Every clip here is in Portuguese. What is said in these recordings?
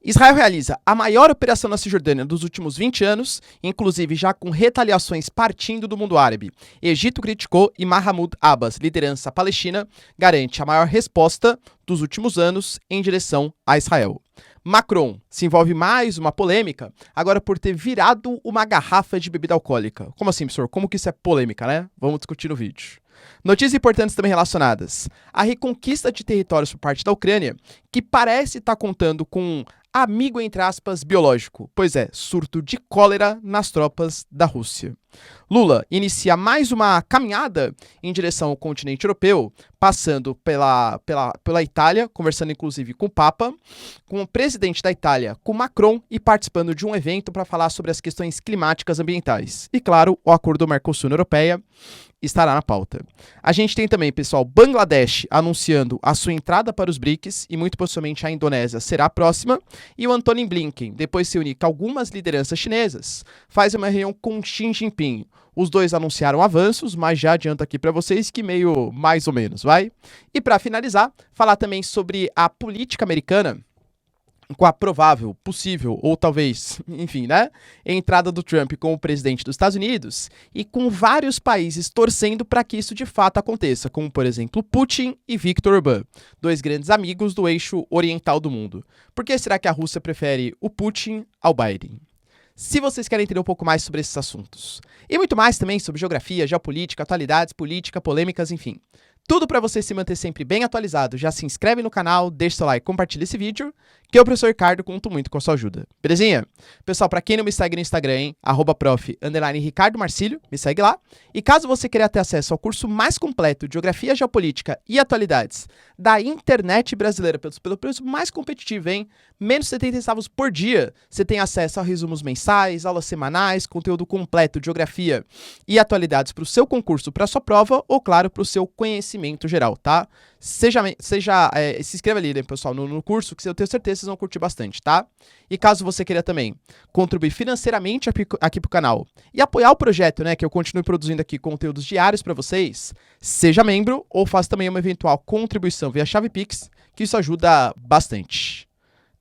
Israel realiza a maior operação na Cisjordânia dos últimos 20 anos, inclusive já com retaliações partindo do mundo árabe. Egito criticou e Mahmoud Abbas, liderança palestina, garante a maior resposta dos últimos anos em direção a Israel. Macron se envolve mais uma polêmica, agora por ter virado uma garrafa de bebida alcoólica. Como assim, professor? Como que isso é polêmica, né? Vamos discutir no vídeo. Notícias importantes também relacionadas à reconquista de territórios por parte da Ucrânia, que parece estar contando com um amigo, entre aspas, biológico. Pois é, surto de cólera nas tropas da Rússia. Lula inicia mais uma caminhada em direção ao continente europeu, passando pela Itália, conversando inclusive com o Papa, com o presidente da Itália, com Macron, e participando de um evento para falar sobre as questões climáticas ambientais. E claro, o acordo Mercosul-União Europeia estará na pauta. A gente tem também, pessoal, Bangladesh anunciando a sua entrada para os BRICS, e muito possivelmente a Indonésia será a próxima, e o Antony Blinken, depois de se unir com algumas lideranças chinesas, faz uma reunião com Xi Jinping. Os dois anunciaram avanços, mas já adianto aqui para vocês que meio mais ou menos, vai? E para finalizar, falar também sobre a política americana, com a provável, possível, ou talvez, enfim, né, entrada do Trump como presidente dos Estados Unidos, e com vários países torcendo para que isso de fato aconteça, como, por exemplo, Putin e Viktor Orbán, dois grandes amigos do eixo oriental do mundo. Por que será que a Rússia prefere o Putin ao Biden? Se vocês querem entender um pouco mais sobre esses assuntos, e muito mais também sobre geografia, geopolítica, atualidades, política, polêmicas, enfim, tudo para você se manter sempre bem atualizado, já se inscreve no canal, deixa seu like, compartilha esse vídeo, que eu, professor Ricardo, conto muito com a sua ajuda. Belezinha? Pessoal, para quem não me segue no Instagram, hein, @prof_Ricardo Marcílio, me segue lá. E caso você queira ter acesso ao curso mais completo de Geografia, Geopolítica e Atualidades da internet brasileira, pelo preço mais competitivo, hein, menos 70 centavos por dia, você tem acesso a resumos mensais, aulas semanais, conteúdo completo de Geografia e Atualidades para o seu concurso, para a sua prova, ou claro, para o seu conhecimento geral, tá? Se inscreva ali, né, pessoal, no curso, que eu tenho certeza que vocês vão curtir bastante, tá? E caso você queira também contribuir financeiramente aqui pro canal e apoiar o projeto, né, que eu continue produzindo aqui conteúdos diários para vocês, seja membro ou faça também uma eventual contribuição via chave Pix, que isso ajuda bastante.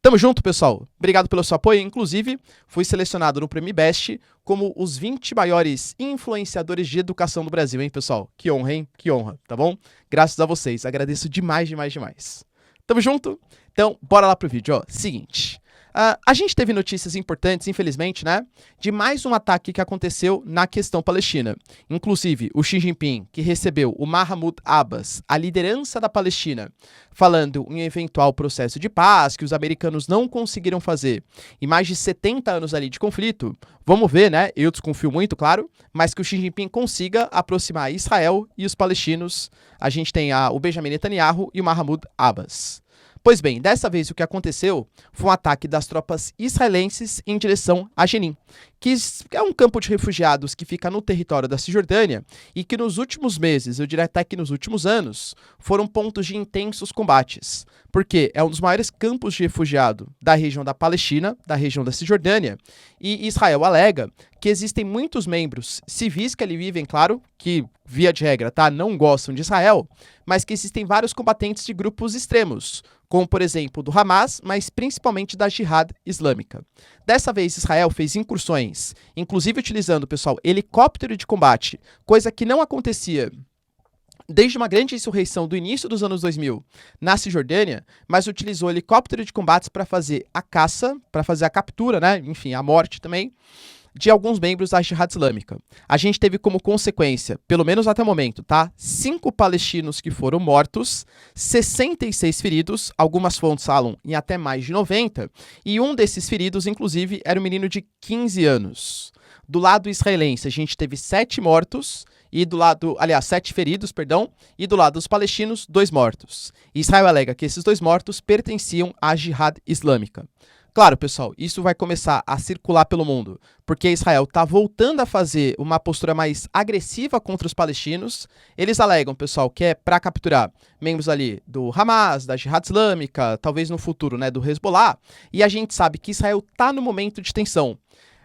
Tamo junto, pessoal. Obrigado pelo seu apoio. Inclusive, fui selecionado no Prêmio Best como os 20 maiores influenciadores de educação do Brasil, hein, pessoal? Que honra, hein? Que honra, tá bom? Graças a vocês. Agradeço demais, demais, demais. Tamo junto? Então, bora lá pro vídeo, ó. Seguinte. A gente teve notícias importantes, infelizmente, né, de mais um ataque que aconteceu na questão palestina. Inclusive, o Xi Jinping, que recebeu o Mahmoud Abbas, a liderança da Palestina, falando em eventual processo de paz que os americanos não conseguiram fazer em mais de 70 anos ali de conflito. Vamos ver, né, eu desconfio muito, claro, mas que o Xi Jinping consiga aproximar Israel e os palestinos. A gente tem o Benjamin Netanyahu e o Mahmoud Abbas. Pois bem, dessa vez o que aconteceu foi um ataque das tropas israelenses em direção a Jenin, que é um campo de refugiados que fica no território da Cisjordânia e que nos últimos meses, eu diria até que nos últimos anos, foram pontos de intensos combates, porque é um dos maiores campos de refugiado da região da Palestina, da região da Cisjordânia, e Israel alega que existem muitos membros civis que ali vivem, claro, que via de regra, tá, não gostam de Israel, mas que existem vários combatentes de grupos extremos, como, por exemplo, do Hamas, mas principalmente da Jihad Islâmica. Dessa vez, Israel fez incursões, inclusive utilizando, pessoal, helicóptero de combate, coisa que não acontecia desde uma grande insurreição do início dos anos 2000 na Cisjordânia, mas utilizou helicóptero de combates para fazer a caça, para fazer a captura, né, enfim, a morte também, de alguns membros da Jihad Islâmica. A gente teve como consequência, pelo menos até o momento, tá? 5 palestinos que foram mortos, 66 feridos, algumas fontes falam em até mais de 90, e um desses feridos, inclusive, era um menino de 15 anos. Do lado israelense, a gente teve 7 mortos, e do lado, aliás, 7 feridos, perdão, e do lado dos palestinos, 2 mortos. Israel alega que esses 2 mortos pertenciam à Jihad Islâmica. Claro, pessoal, isso vai começar a circular pelo mundo, porque Israel está voltando a fazer uma postura mais agressiva contra os palestinos. Eles alegam, pessoal, que é para capturar membros ali do Hamas, da Jihad Islâmica, talvez no futuro, né, do Hezbollah, e a gente sabe que Israel está no momento de tensão.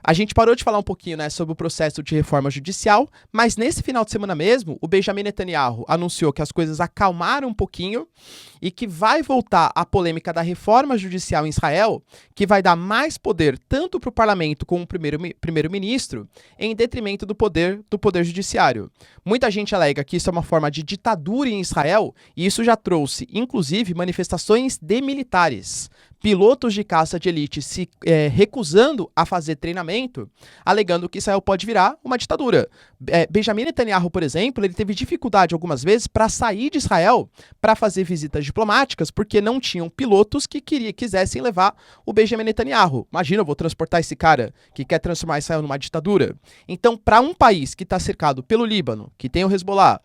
A gente parou de falar um pouquinho, né, sobre o processo de reforma judicial, mas nesse final de semana mesmo, o Benjamin Netanyahu anunciou que as coisas acalmaram um pouquinho e que vai voltar a polêmica da reforma judicial em Israel, que vai dar mais poder tanto para o parlamento como para o primeiro-ministro, em detrimento do poder judiciário. Muita gente alega que isso é uma forma de ditadura em Israel, e isso já trouxe, inclusive, manifestações de militares. Pilotos de caça de elite se recusando a fazer treinamento, alegando que Israel pode virar uma ditadura. Benjamin Netanyahu, por exemplo, ele teve dificuldade algumas vezes para sair de Israel para fazer visitas diplomáticas, porque não tinham pilotos que quisessem levar o Benjamin Netanyahu. Imagina, eu vou transportar esse cara que quer transformar Israel numa ditadura. Então, para um país que está cercado pelo Líbano, que tem o Hezbollah,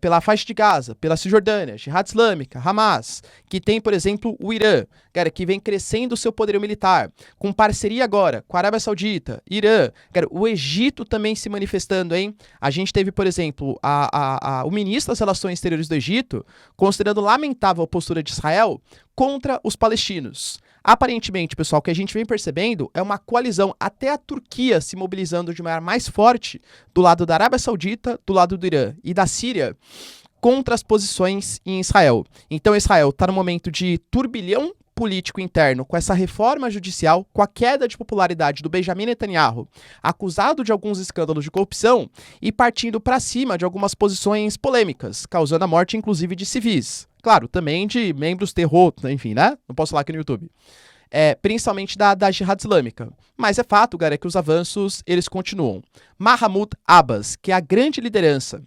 pela faixa de Gaza, pela Cisjordânia, Jihad Islâmica, Hamas, que tem, por exemplo, o Irã, cara, que vem crescendo o seu poderio militar, com parceria agora com a Arábia Saudita, Irã, cara, o Egito também se manifestando, hein? A gente teve, por exemplo, o ministro das Relações Exteriores do Egito considerando lamentável a postura de Israel contra os palestinos. Aparentemente, pessoal, o que a gente vem percebendo é uma coalizão, até a Turquia se mobilizando de maneira mais forte do lado da Arábia Saudita, do lado do Irã e da Síria, contra as posições em Israel. Então, Israel está no momento de turbilhão político interno, com essa reforma judicial, com a queda de popularidade do Benjamin Netanyahu, acusado de alguns escândalos de corrupção e partindo para cima de algumas posições polêmicas, causando a morte, inclusive, de civis. Claro, também de membros terror, enfim, né? Não posso falar aqui no YouTube. Principalmente da Jihad Islâmica. Mas é fato, galera, que os avanços, eles continuam. Mahmoud Abbas, que é a grande liderança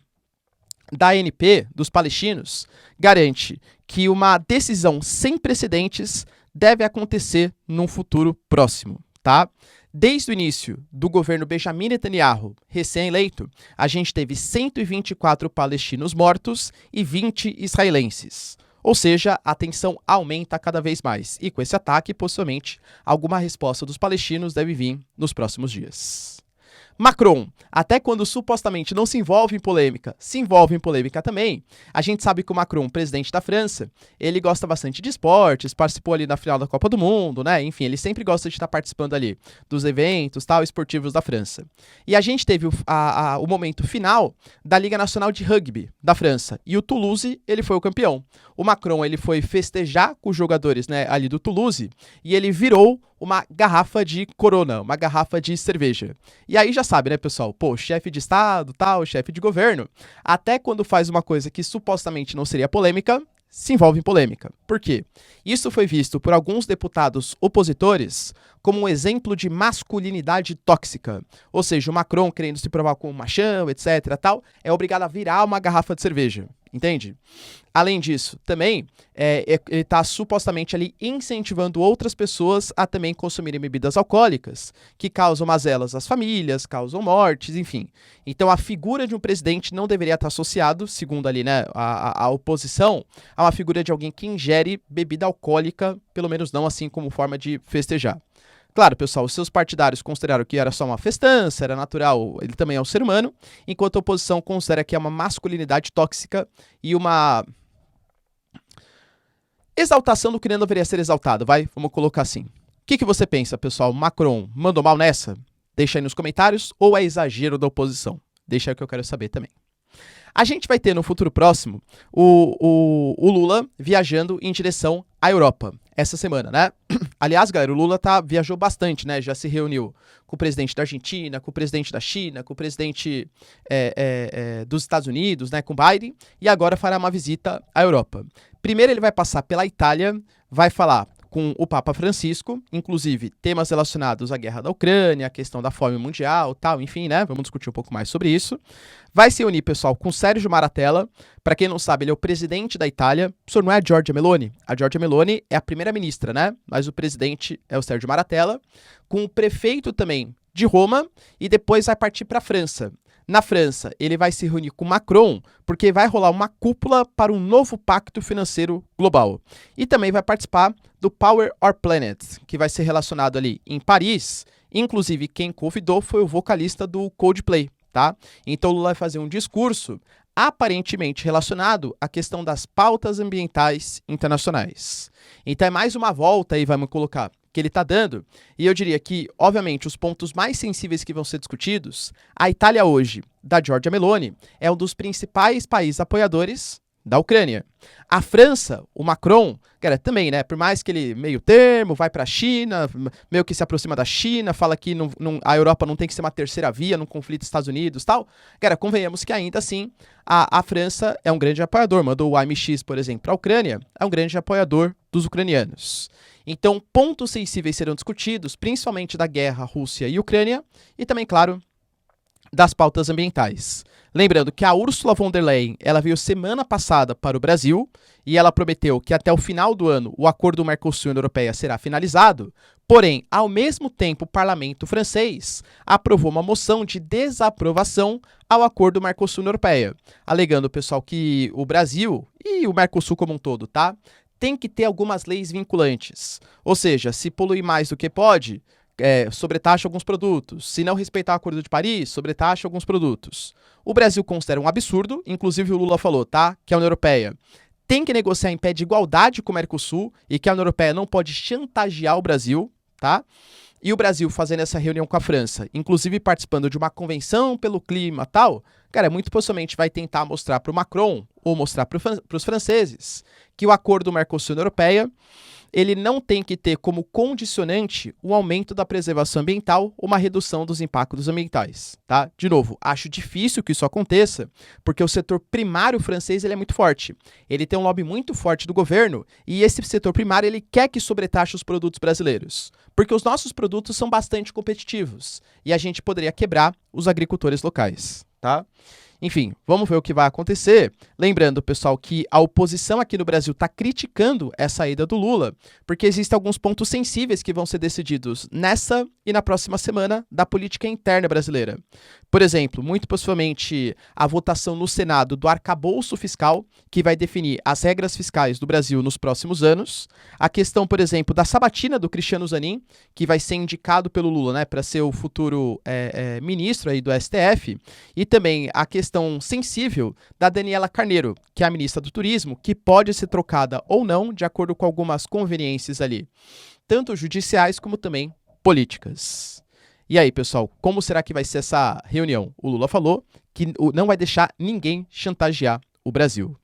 da ANP, dos palestinos, garante que uma decisão sem precedentes deve acontecer num futuro próximo, tá? Desde o início do governo Benjamin Netanyahu, recém-eleito, a gente teve 124 palestinos mortos e 20 israelenses. Ou seja, a tensão aumenta cada vez mais. E com esse ataque, possivelmente, alguma resposta dos palestinos deve vir nos próximos dias. Macron, até quando supostamente não se envolve em polêmica, se envolve em polêmica também. A gente sabe que o Macron, presidente da França, ele gosta bastante de esportes, participou ali na final da Copa do Mundo, né? Enfim, ele sempre gosta de estar participando ali dos eventos esportivos da França. E a gente teve o momento final da Liga Nacional de Rugby da França. E o Toulouse, ele foi o campeão. O Macron, ele foi festejar com os jogadores, né, ali do Toulouse e ele virou uma garrafa de Corona, uma garrafa de cerveja. E aí já sabe, né, pessoal? Pô, chefe de Estado, tal, chefe de governo, até quando faz uma coisa que supostamente não seria polêmica, se envolve em polêmica. Por quê? Isso foi visto por alguns deputados opositores como um exemplo de masculinidade tóxica. Ou seja, o Macron querendo se provar como machão, etc, tal, é obrigado a virar uma garrafa de cerveja. Entende? Além disso, também, ele está supostamente ali incentivando outras pessoas a também consumirem bebidas alcoólicas, que causam mazelas às famílias, causam mortes, enfim. Então, a figura de um presidente não deveria estar associado, segundo ali, né, a oposição, a uma figura de alguém que ingere bebida alcoólica, pelo menos não assim como forma de festejar. Claro, pessoal, os seus partidários consideraram que era só uma festança, era natural, ele também é um ser humano, enquanto a oposição considera que é uma masculinidade tóxica e uma exaltação do que não deveria ser exaltado, vai? Vamos colocar assim. O que você pensa, pessoal? Macron mandou mal nessa? Deixa aí nos comentários, ou é exagero da oposição? Deixa aí o que eu quero saber também. A gente vai ter no futuro próximo o Lula viajando em direção à Europa essa semana, né? Aliás, galera, o Lula viajou bastante, né? Já se reuniu com o presidente da Argentina, com o presidente da China, com o presidente dos Estados Unidos, né? Com Biden, e agora fará uma visita à Europa. Primeiro ele vai passar pela Itália, vai falar com o Papa Francisco, inclusive temas relacionados à guerra da Ucrânia, a questão da fome mundial, tal, enfim, né? Vamos discutir um pouco mais sobre isso. Vai se unir, pessoal, com Sérgio Maratella. Para quem não sabe, ele é o presidente da Itália. O senhor não é a Giorgia Meloni? A Giorgia Meloni é a primeira-ministra, né? Mas o presidente é o Sérgio Maratella, com o prefeito também de Roma, e depois vai partir para a França. Na França, ele vai se reunir com Macron, porque vai rolar uma cúpula para um novo pacto financeiro global. E também vai participar do Power Our Planet, que vai ser relacionado ali em Paris. Inclusive, quem convidou foi o vocalista do Coldplay, tá? Então, o Lula vai fazer um discurso aparentemente relacionado à questão das pautas ambientais internacionais. Então, é mais uma volta aí, vamos colocar, que ele está dando. E eu diria que, obviamente, os pontos mais sensíveis que vão ser discutidos, a Itália hoje, da Giorgia Meloni, é um dos principais países apoiadores da Ucrânia. A França, o Macron, cara, também, né, por mais que ele meio termo, vai para a China, meio que se aproxima da China, fala que a Europa não tem que ser uma terceira via num conflito Estados Unidos e tal, cara, convenhamos que ainda assim a França é um grande apoiador, mandou o AMX, por exemplo, para a Ucrânia, é um grande apoiador dos ucranianos. Então, pontos sensíveis serão discutidos, principalmente da guerra Rússia e Ucrânia, e também, claro, das pautas ambientais. Lembrando que a Ursula von der Leyen, ela veio semana passada para o Brasil e ela prometeu que até o final do ano o acordo Mercosul-União Europeia será finalizado, porém, ao mesmo tempo, o parlamento francês aprovou uma moção de desaprovação ao acordo Mercosul-União Europeia, alegando, pessoal, que o Brasil e o Mercosul como um todo, tá, tem que ter algumas leis vinculantes. Ou seja, se poluir mais do que pode, sobretaxa alguns produtos. Se não respeitar o Acordo de Paris, sobretaxa alguns produtos. O Brasil considera um absurdo, inclusive o Lula falou, tá? Que a União Europeia tem que negociar em pé de igualdade com o Mercosul e que a União Europeia não pode chantagear o Brasil, tá? E o Brasil fazendo essa reunião com a França, inclusive participando de uma convenção pelo clima e tal, cara, muito possivelmente vai tentar mostrar para o Macron ou mostrar para os franceses que o acordo Mercosul-União Europeia ele não tem que ter como condicionante o aumento da preservação ambiental ou uma redução dos impactos ambientais, tá? De novo, acho difícil que isso aconteça, porque o setor primário francês ele é muito forte. Ele tem um lobby muito forte do governo e esse setor primário ele quer que sobretaxe os produtos brasileiros, porque os nossos produtos são bastante competitivos e a gente poderia quebrar os agricultores locais, tá? Enfim, vamos ver o que vai acontecer. Lembrando, pessoal, que a oposição aqui no Brasil está criticando essa ida do Lula, porque existem alguns pontos sensíveis que vão ser decididos nessa e na próxima semana da política interna brasileira. Por exemplo, muito possivelmente a votação no Senado do arcabouço fiscal, que vai definir as regras fiscais do Brasil nos próximos anos. A questão, por exemplo, da sabatina do Cristiano Zanin, que vai ser indicado pelo Lula, né, para ser o futuro ministro aí do STF. E também a questão sensível da Daniela Carneiro, que é a ministra do Turismo, que pode ser trocada ou não, de acordo com algumas conveniências ali, tanto judiciais como também políticas. E aí, pessoal, como será que vai ser essa reunião? O Lula falou que não vai deixar ninguém chantagear o Brasil.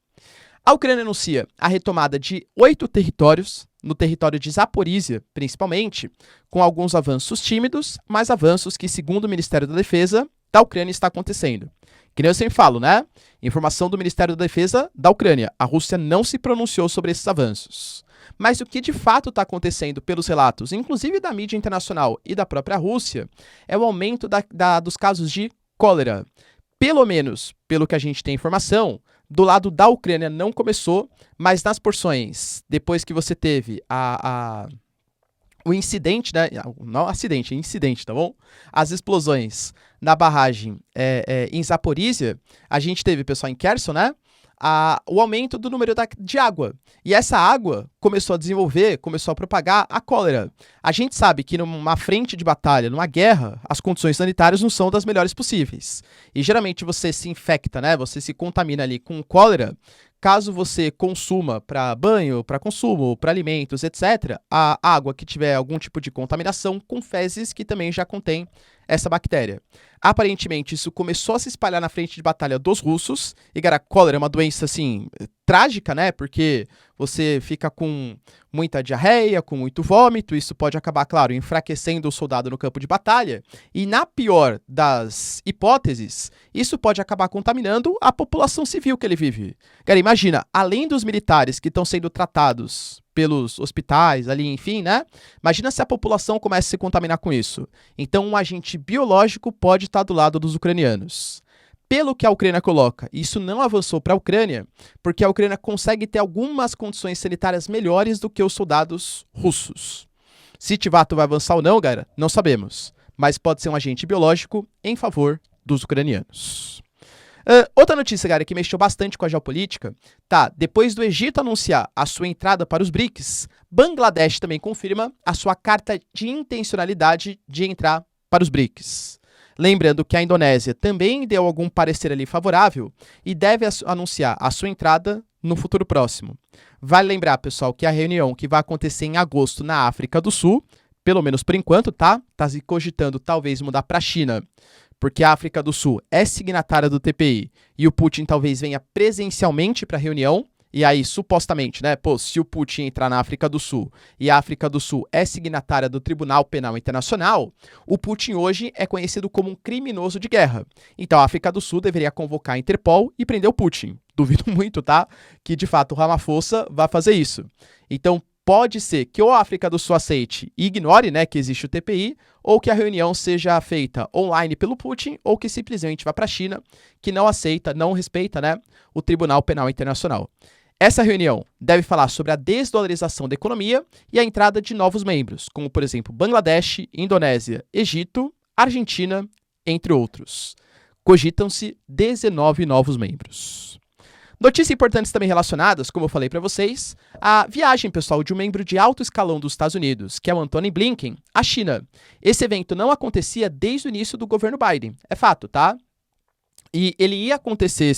A Ucrânia anuncia a retomada de 8 territórios, no território de Zaporísia, principalmente, com alguns avanços tímidos, mas avanços que, segundo o Ministério da Defesa da Ucrânia, está acontecendo. Que nem eu sempre falo, né? Informação do Ministério da Defesa da Ucrânia. A Rússia não se pronunciou sobre esses avanços. Mas o que de fato está acontecendo pelos relatos, inclusive da mídia internacional e da própria Rússia, é o aumento dos casos de cólera. Pelo menos, pelo que a gente tem informação, do lado da Ucrânia não começou, mas nas porções, depois que você teve o incidente, né? Não acidente, incidente, tá bom? As explosões na barragem em Zaporísia, a gente teve, pessoal, em Kherson, né? O aumento do número de água. E essa água começou a desenvolver, começou a propagar a cólera. A gente sabe que numa frente de batalha, numa guerra, as condições sanitárias não são das melhores possíveis. E geralmente você se infecta, né? Você se contamina ali com cólera. Caso você consuma para banho, para consumo, para alimentos, etc., a água que tiver algum tipo de contaminação com fezes que também já contém essa bactéria. Aparentemente, isso começou a se espalhar na frente de batalha dos russos. E, cara, a cólera é uma doença, assim, trágica, né? Porque você fica com muita diarreia, com muito vômito. Isso pode acabar, claro, enfraquecendo o soldado no campo de batalha. E, na pior das hipóteses, isso pode acabar contaminando a população civil que ele vive. Cara, imagina, além dos militares que estão sendo tratados pelos hospitais ali, enfim, né? Imagina se a população começa a se contaminar com isso. Então, um agente biológico pode estar do lado dos ucranianos. Pelo que a Ucrânia coloca, isso não avançou para a Ucrânia, porque a Ucrânia consegue ter algumas condições sanitárias melhores do que os soldados russos. Se Tivato vai avançar ou não, galera, não sabemos. Mas pode ser um agente biológico em favor dos ucranianos. Outra notícia, galera, que mexeu bastante com a geopolítica, tá, depois do Egito anunciar a sua entrada para os BRICS, Bangladesh também confirma a sua carta de intencionalidade de entrar para os BRICS. Lembrando que a Indonésia também deu algum parecer ali favorável e deve anunciar a sua entrada no futuro próximo. Vale lembrar, pessoal, que a reunião que vai acontecer em agosto na África do Sul, pelo menos por enquanto, tá? Tá se cogitando talvez mudar para a China, porque a África do Sul é signatária do TPI e o Putin talvez venha presencialmente para a reunião. E aí, supostamente, né? Pô, se o Putin entrar na África do Sul e a África do Sul é signatária do Tribunal Penal Internacional, o Putin hoje é conhecido como um criminoso de guerra. Então a África do Sul deveria convocar a Interpol e prender o Putin. Duvido muito, tá? Que de fato o Ramaphosa vá fazer isso. Então pode ser que ou a África do Sul aceite e ignore, né, que existe o TPI, ou que a reunião seja feita online pelo Putin, ou que simplesmente vá para a China, que não aceita, não respeita, né, o Tribunal Penal Internacional. Essa reunião deve falar sobre a desdolarização da economia e a entrada de novos membros, como, por exemplo, Bangladesh, Indonésia, Egito, Argentina, entre outros. Cogitam-se 19 novos membros. Notícias importantes também relacionadas, como eu falei para vocês, a viagem, pessoal, de um membro de alto escalão dos Estados Unidos, que é o Antony Blinken, à China. Esse evento não acontecia desde o início do governo Biden. É fato, tá? E ele ia acontecer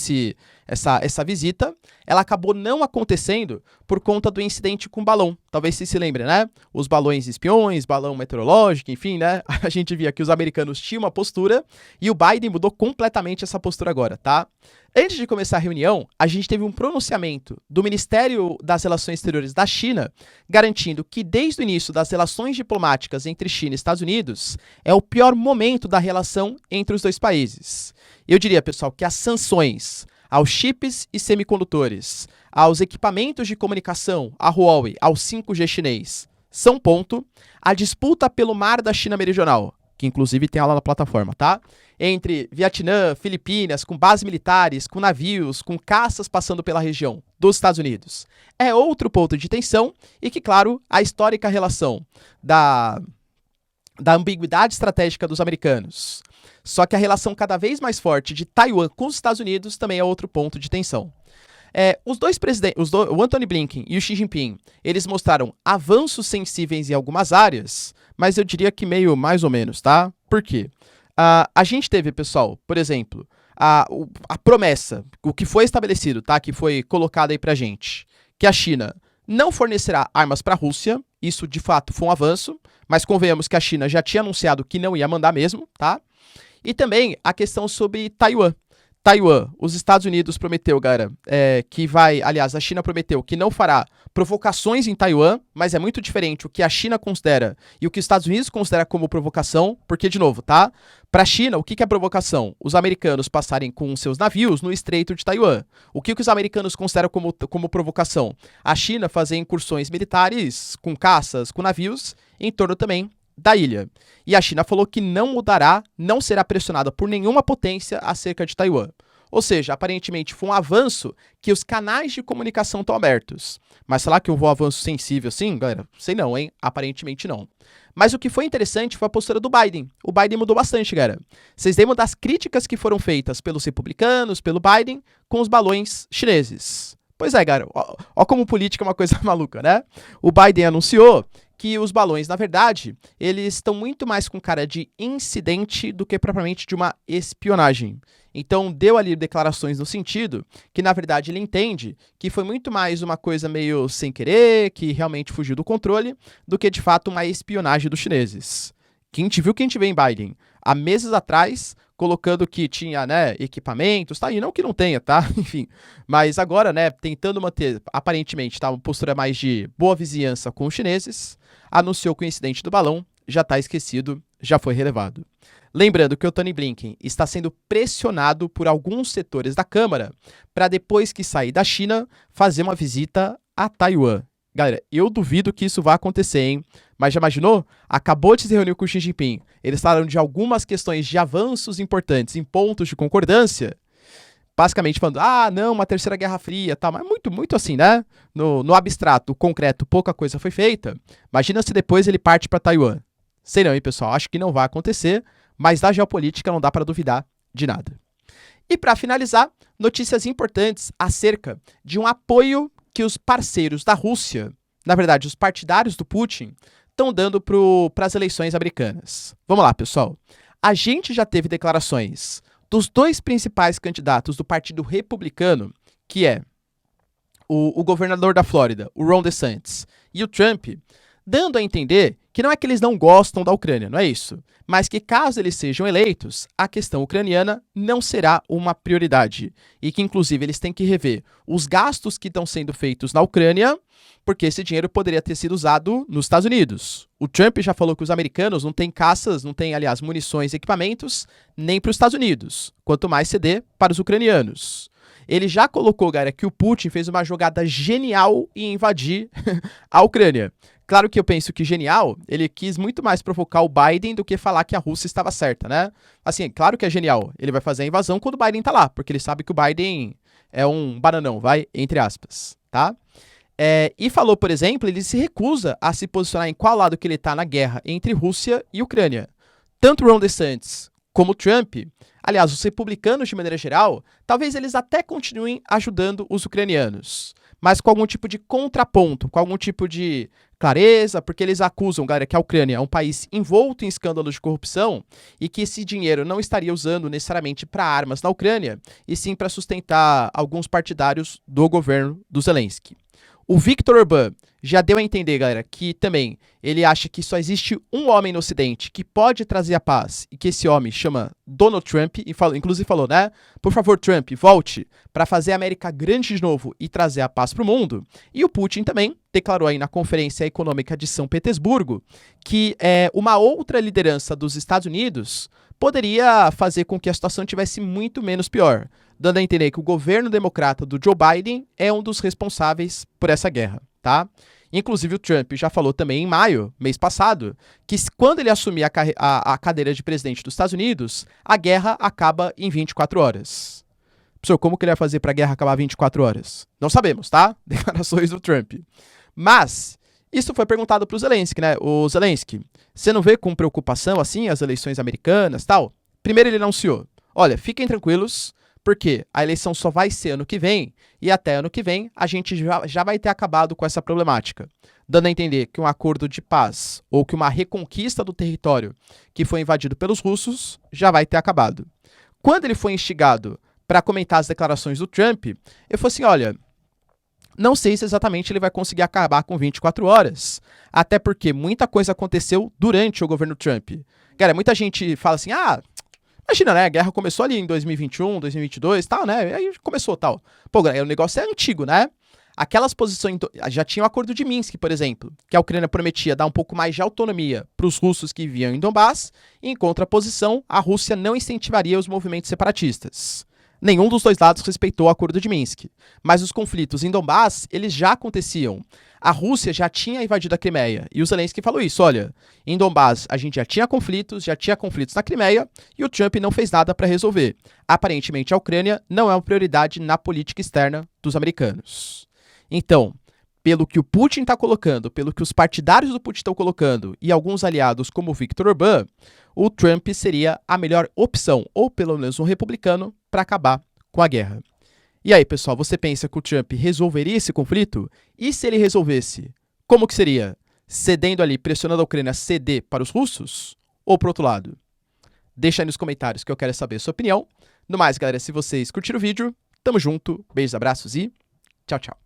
essa visita, ela acabou não acontecendo por conta do incidente com o balão. Talvez vocês se lembrem, né? Os balões espiões, balão meteorológico, enfim, né? A gente via que os americanos tinham uma postura e o Biden mudou completamente essa postura agora, tá? Antes de começar a reunião, a gente teve um pronunciamento do Ministério das Relações Exteriores da China, garantindo que desde o início das relações diplomáticas entre China e Estados Unidos, é o pior momento da relação entre os dois países. Eu diria, pessoal, que as sanções aos chips e semicondutores, aos equipamentos de comunicação, a Huawei, ao 5G chinês, são ponto. A disputa pelo mar da China Meridional, que inclusive tem lá na plataforma, tá? Entre Vietnã, Filipinas, com bases militares, com navios, com caças passando pela região dos Estados Unidos, é outro ponto de tensão e que, claro, a histórica relação da ambiguidade estratégica dos americanos. Só que a relação cada vez mais forte de Taiwan com os Estados Unidos também é outro ponto de tensão. Os dois presidentes, o Antony Blinken e o Xi Jinping, eles mostraram avanços sensíveis em algumas áreas, mas eu diria que meio mais ou menos, tá? Por quê? A gente teve, pessoal, por exemplo, a promessa, o que foi estabelecido, tá? Que foi colocado aí pra gente, que a China não fornecerá armas para a Rússia. Isso, de fato, foi um avanço, mas convenhamos que a China já tinha anunciado que não ia mandar mesmo, tá? E também a questão sobre Taiwan. Taiwan, os Estados Unidos prometeu, galera, que vai... Aliás, a China prometeu que não fará provocações em Taiwan, mas é muito diferente o que a China considera e o que os Estados Unidos considera como provocação, porque, de novo, tá? Para a China, o que é provocação? Os americanos passarem com seus navios no Estreito de Taiwan. O que os americanos consideram como provocação? A China fazer incursões militares com caças, com navios, em torno também da ilha. E a China falou que não mudará, não será pressionada por nenhuma potência acerca de Taiwan. Ou seja, aparentemente foi um avanço que os canais de comunicação estão abertos. Mas será que houve um avanço sensível assim, galera? Sei não, hein? Aparentemente não. Mas o que foi interessante foi a postura do Biden. O Biden mudou bastante, galera. Vocês lembram das críticas que foram feitas pelos republicanos, pelo Biden, com os balões chineses? Pois é, galera. Ó como política é uma coisa maluca, né? O Biden anunciou que os balões, na verdade, eles estão muito mais com cara de incidente do que propriamente de uma espionagem. Então, deu ali declarações no sentido que, na verdade, ele entende que foi muito mais uma coisa meio sem querer, que realmente fugiu do controle, do que, de fato, uma espionagem dos chineses. Que a gente viu que a gente vê em Biden, há meses atrás, colocando que tinha, né, equipamentos, tá? E não que não tenha, tá? Enfim, mas agora, né, tentando manter, aparentemente, tá, uma postura mais de boa vizinhança com os chineses, anunciou que o incidente do balão já está esquecido, já foi relevado. Lembrando que o Tony Blinken está sendo pressionado por alguns setores da Câmara para, depois que sair da China, fazer uma visita a Taiwan. Galera, eu duvido que isso vá acontecer, hein? Mas já imaginou? Acabou de se reunir com o Xi Jinping. Eles falaram de algumas questões de avanços importantes em pontos de concordância. Basicamente falando, não, uma terceira guerra fria, tá? Mas muito assim, né? No abstrato, concreto, pouca coisa foi feita. Imagina se depois ele parte para Taiwan. Sei não, hein, pessoal? Acho que não vai acontecer, mas da geopolítica não dá para duvidar de nada. E para finalizar, notícias importantes acerca de um apoio que os parceiros da Rússia, na verdade, os partidários do Putin, estão dando para as eleições americanas. Vamos lá, pessoal. A gente já teve declarações dos dois principais candidatos do Partido Republicano, que é o governador da Flórida, o Ron DeSantis, e o Trump, dando a entender que não é que eles não gostam da Ucrânia, não é isso, mas que caso eles sejam eleitos, a questão ucraniana não será uma prioridade e que, inclusive, eles têm que rever os gastos que estão sendo feitos na Ucrânia, porque esse dinheiro poderia ter sido usado nos Estados Unidos. O Trump já falou que os americanos não têm caças, não têm, aliás, munições e equipamentos, nem para os Estados Unidos, quanto mais ceder para os ucranianos. Ele já colocou, galera, que o Putin fez uma jogada genial em invadir a Ucrânia. Claro que eu penso que genial, ele quis muito mais provocar o Biden do que falar que a Rússia estava certa, né? Assim, claro que é genial. Ele vai fazer a invasão quando o Biden tá lá, porque ele sabe que o Biden é um bananão, vai, entre aspas, tá? E falou, por exemplo, ele se recusa a se posicionar em qual lado que ele tá na guerra entre Rússia e Ucrânia. Tanto Ron DeSantis como Trump, aliás, os republicanos de maneira geral, talvez eles até continuem ajudando os ucranianos, mas com algum tipo de contraponto, com algum tipo de clareza, porque eles acusam, galera, que a Ucrânia é um país envolto em escândalos de corrupção e que esse dinheiro não estaria usando necessariamente para armas na Ucrânia, e sim para sustentar alguns partidários do governo do Zelensky. O Viktor Orbán já deu a entender, galera, que também ele acha que só existe um homem no Ocidente que pode trazer a paz e que esse homem chama Donald Trump, e inclusive falou, né? Por favor, Trump, volte para fazer a América grande de novo e trazer a paz para o mundo. E o Putin também declarou aí na Conferência Econômica de São Petersburgo que uma outra liderança dos Estados Unidos poderia fazer com que a situação tivesse muito menos pior, dando a entender que o governo democrata do Joe Biden é um dos responsáveis por essa guerra, tá? Inclusive o Trump já falou também em maio, mês passado, que quando ele assumir a cadeira de presidente dos Estados Unidos, a guerra acaba em 24 horas. Professor, como que ele vai fazer para a guerra acabar em 24 horas? Não sabemos, tá? Declarações do Trump. Mas isso foi perguntado para o Zelensky, né? O Zelensky, você não vê com preocupação, assim, as eleições americanas, tal? Primeiro ele anunciou, olha, fiquem tranquilos, porque a eleição só vai ser ano que vem, e até ano que vem a gente já vai ter acabado com essa problemática, dando a entender que um acordo de paz ou que uma reconquista do território que foi invadido pelos russos já vai ter acabado. Quando ele foi instigado para comentar as declarações do Trump, ele falou assim, olha, não sei se exatamente ele vai conseguir acabar com 24 horas, até porque muita coisa aconteceu durante o governo Trump. Cara, muita gente fala assim, imagina, né? A guerra começou ali em 2021, 2022, tal, né? Aí começou tal. Pô, o negócio é antigo, né? Aquelas posições... Já tinha o acordo de Minsk, por exemplo, que a Ucrânia prometia dar um pouco mais de autonomia para os russos que viviam em Donbass, e em contraposição, a Rússia não incentivaria os movimentos separatistas. Nenhum dos dois lados respeitou o acordo de Minsk. Mas os conflitos em Donbass, eles já aconteciam. A Rússia já tinha invadido a Crimeia. E o Zelensky falou isso, olha, em Donbass a gente já tinha conflitos na Crimeia, e o Trump não fez nada para resolver. Aparentemente a Ucrânia não é uma prioridade na política externa dos americanos. Então, pelo que o Putin está colocando, pelo que os partidários do Putin estão colocando, e alguns aliados como o Viktor Orbán, o Trump seria a melhor opção, ou pelo menos um republicano, para acabar com a guerra. E aí, pessoal, você pensa que o Trump resolveria esse conflito? E se ele resolvesse, como que seria? Cedendo ali, pressionando a Ucrânia a ceder para os russos? Ou para o outro lado? Deixa aí nos comentários que eu quero saber a sua opinião. No mais, galera, se vocês curtiram o vídeo, tamo junto, beijos, abraços e tchau, tchau.